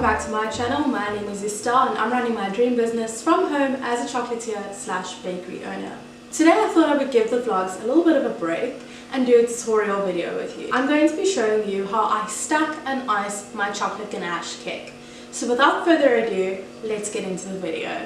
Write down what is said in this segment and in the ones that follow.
back to my channel. My name is Estelle and I'm running my dream business from home as a chocolatier/bakery owner. Today I thought I would give the vlogs a little bit of a break and do a tutorial video with you. I'm going to be showing you how I stack and ice my chocolate ganache cake. So without further ado, let's get into the video.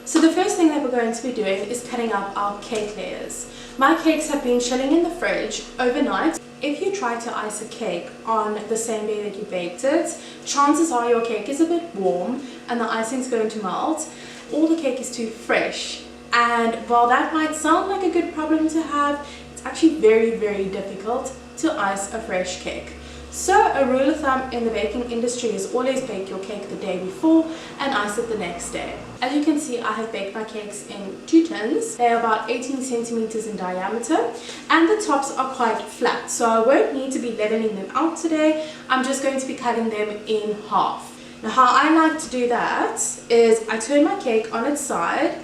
So the first thing that we're going to be doing is cutting up our cake layers. My cakes have been chilling in the fridge overnight. If you try to ice a cake on the same day that you baked it, chances are your cake is a bit warm and the icing is going to melt, or the cake is too fresh. And while that might sound like a good problem to have, it's actually very difficult to ice a fresh cake. So a rule of thumb in the baking industry is always bake your cake the day before and ice it the next day. As you can see, I have baked my cakes in 2 tins. They are about 18 centimeters in diameter and the tops are quite flat, so I won't need to be leveling them out today. I'm just going to be cutting them in half. Now how I like to do that is I turn my cake on its side,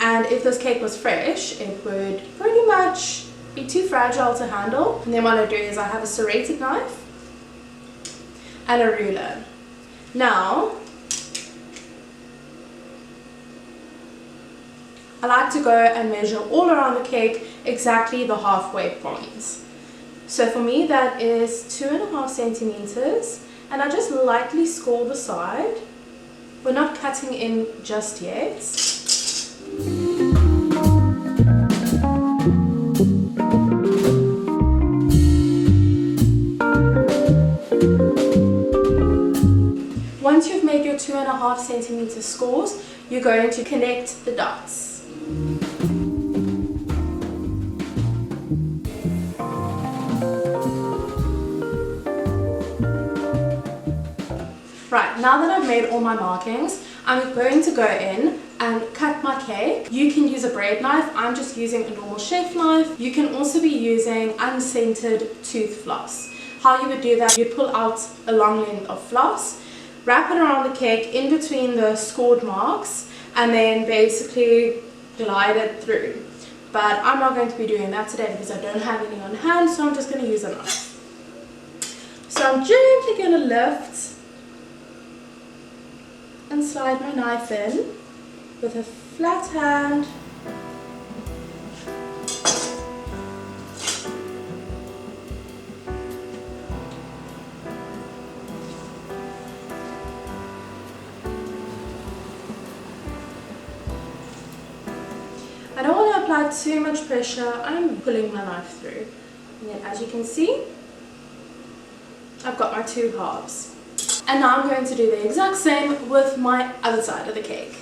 and if this cake was fresh it would pretty much be too fragile to handle. And then what I do is I have a serrated knife and a ruler. Now I like to go and measure all around the cake exactly the halfway point. So for me that is 2.5 centimeters, and I just lightly score the side. We're not cutting in just yet. Once you've made your 2.5 centimeter scores, you're going to connect the dots. Right, now that I've made all my markings, I'm going to go in and cut my cake. You can use a braid knife. I'm just using a normal chef knife. You can also be using unscented tooth floss. How you would do that, you'd pull out a long length of floss, wrap it around the cake in between the scored marks, and then basically glide it through. But I'm not going to be doing that today because I don't have any on hand, so I'm just going to use a knife. So I'm gently going to lift and slide my knife in with a flat hand. I don't want to apply too much pressure. I'm pulling my knife through. And then as you can see, I've got my 2 halves. And now I'm going to do the exact same with my other side of the cake.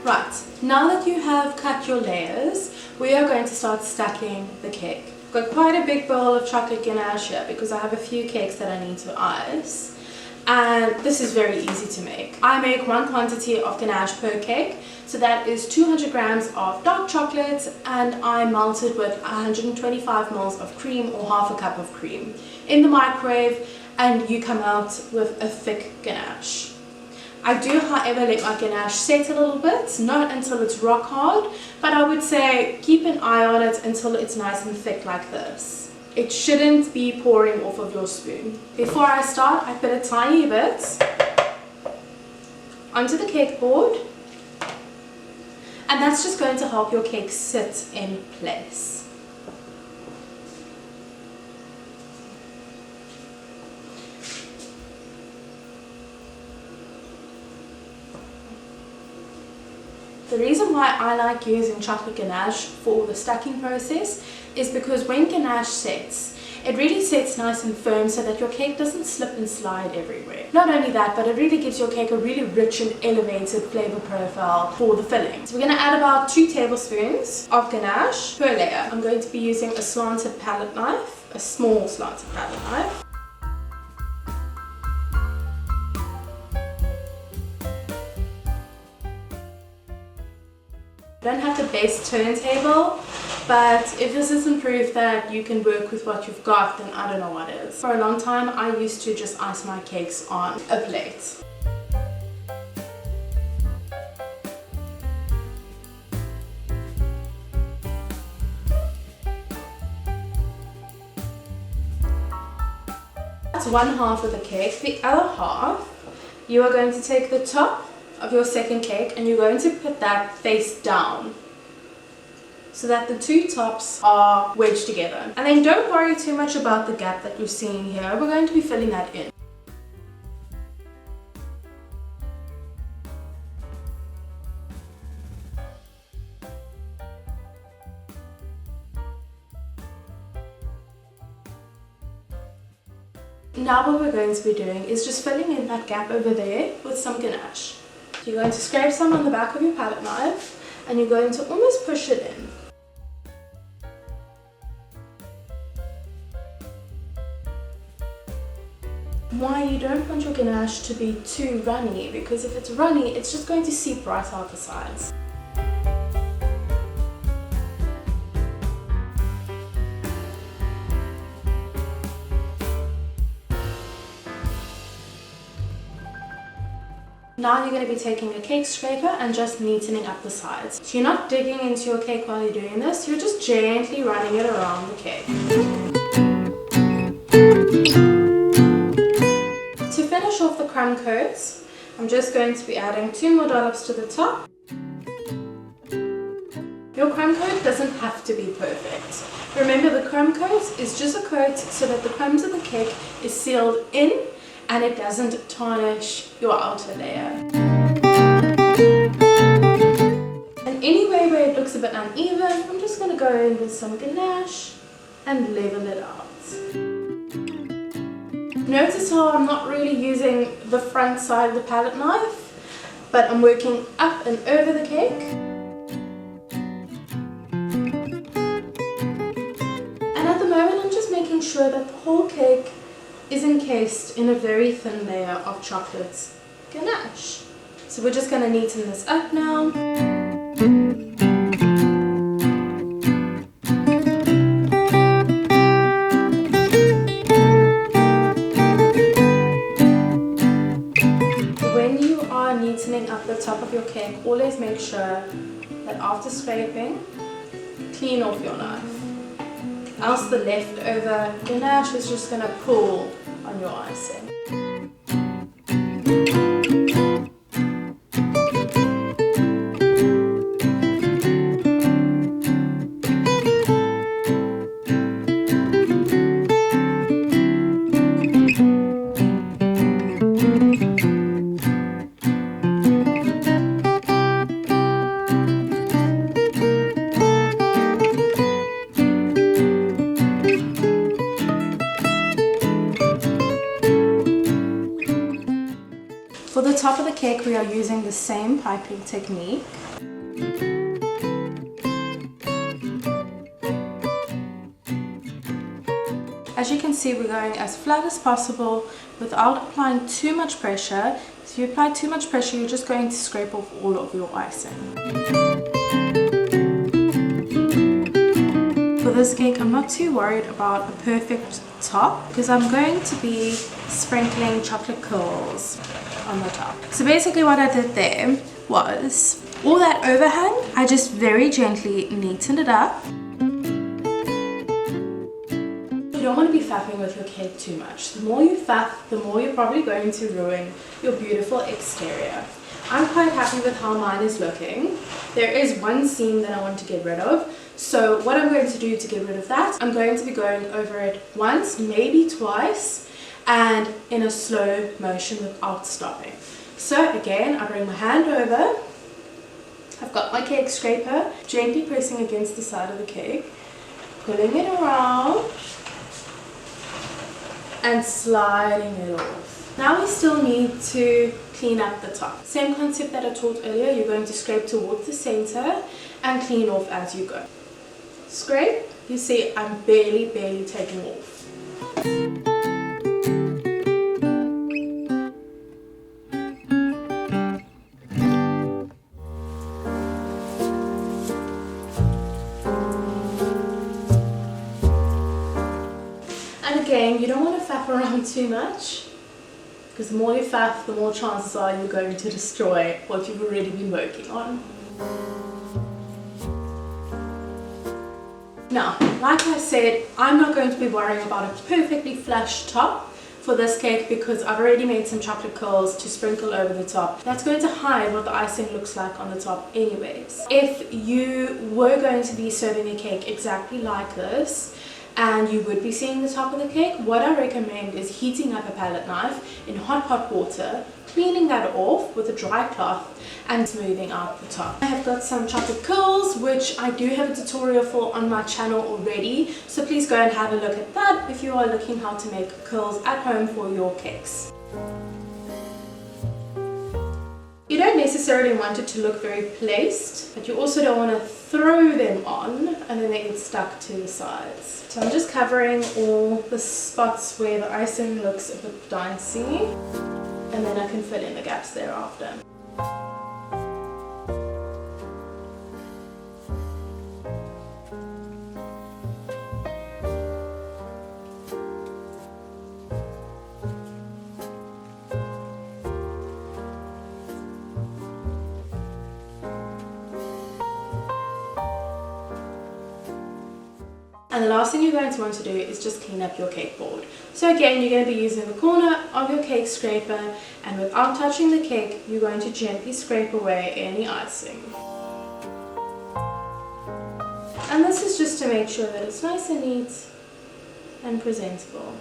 Right, now that you have cut your layers, we are going to start stacking the cake. I've got quite a big bowl of chocolate ganache here because I have a few cakes that I need to ice. And this is very easy to make. I make 1 quantity of ganache per cake, so that is 200 grams of dark chocolate, and I melt it with 125 mils of cream or half a cup of cream in the microwave, and you come out with a thick ganache. I do, however, let my ganache set a little bit, not until it's rock hard, but I would say keep an eye on it until it's nice and thick like this. It shouldn't be pouring off of your spoon. Before I start, I put a tiny bit onto the cake board, and that's just going to help your cake sit in place. The reason why I like using chocolate ganache for the stacking process is because when ganache sets, it really sets nice and firm so that your cake doesn't slip and slide everywhere. Not only that, but it really gives your cake a really rich and elevated flavor profile for the filling. So we're going to add about 2 tablespoons of ganache per layer. I'm going to be using a slanted palette knife, a small slanted palette knife. I don't have the best turntable, but if this isn't proof that you can work with what you've got, then I don't know what is. For a long time, I used to just ice my cakes on a plate. That's one half of the cake. The other half, you are going to take the top of your second cake and you're going to put that face down so that the 2 tops are wedged together. And then don't worry too much about the gap that you're seeing here. We're going to be filling that in. Now what we're going to be doing is just filling in that gap over there with some ganache. You're going to scrape some on the back of your palette knife and you're going to almost push it in. Why you don't want your ganache to be too runny, because if it's runny, it's just going to seep right out the sides. Now you're going to be taking a cake scraper and just neatening up the sides. So you're not digging into your cake while you're doing this, you're just gently running it around the cake. To finish off the crumb coats, I'm just going to be adding 2 more dollops to the top. Your crumb coat doesn't have to be perfect. Remember, the crumb coat is just a coat so that the crumbs of the cake is sealed in and it doesn't tarnish your outer layer. And anywhere where it looks a bit uneven, I'm just going to go in with some ganache and level it out. Notice how I'm not really using the front side of the palette knife, but I'm working up and over the cake. And at the moment I'm just making sure that the whole cake is encased in a very thin layer of chocolate ganache. So we're just going to neaten this up now. When you are neatening up the top of your cake, always make sure that after scraping, clean off your knife. Else the leftover ganache is just going to pool on your icing. For the top of the cake, we are using the same piping technique. As you can see, we're going as flat as possible without applying too much pressure. If you apply too much pressure, you're just going to scrape off all of your icing. For this cake, I'm not too worried about a perfect top because I'm going to be sprinkling chocolate curls on the top. So basically what I did there was all that overhang, I just very gently neatened it up. You don't want to be faffing with your cake too much. The more you faff, the more you're probably going to ruin your beautiful exterior. I'm quite happy with how mine is looking. There is one seam that I want to get rid of. So what I'm going to do to get rid of that, I'm going to be going over it once, maybe twice, and in a slow motion without stopping. So again, I bring my hand over, I I've got my cake scraper, gently pressing against the side of the cake, pulling it around and sliding it off. Now we still need to clean up the top. Same concept that I taught earlier, you're going to scrape towards the center and clean off as you go. Scrape, you see I'm barely taking off. And again, you don't want to faff around too much, because the more you faff, the more chances are you're going to destroy what you've already been working on. Now, like I said, I'm not going to be worrying about a perfectly flush top for this cake because I've already made some chocolate curls to sprinkle over the top. That's going to hide what the icing looks like on the top anyways. If you were going to be serving a cake exactly like this, and you would be seeing the top of the cake, what I recommend is heating up a palette knife in hot water, cleaning that off with a dry cloth and smoothing out the top. I have got some chocolate curls which I do have a tutorial for on my channel already, so please go and have a look at that if you are looking how to make curls at home for your cakes. You don't necessarily want it to look very placed, but you also don't want to throw them on and then they get stuck to the sides. So I'm just covering all the spots where the icing looks a bit dicey, and then I can fill in the gaps thereafter. And the last thing you're going to want to do is just clean up your cake board. So again, you're going to be using the corner of your cake scraper, and without touching the cake, you're going to gently scrape away any icing. And this is just to make sure that it's nice and neat and presentable.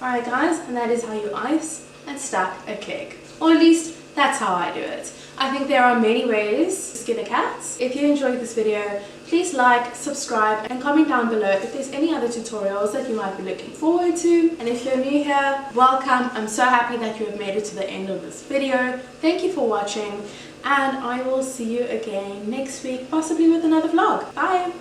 Alright guys, and that is how you ice and stack a cake. Or at least that's how I do it. I think there are many ways to skin a cat. If you enjoyed this video, please like, subscribe and comment down below if there's any other tutorials that you might be looking forward to. And if you're new here, welcome. I'm so happy that you have made it to the end of this video. Thank you for watching, and I will see you again next week, possibly with another vlog. Bye!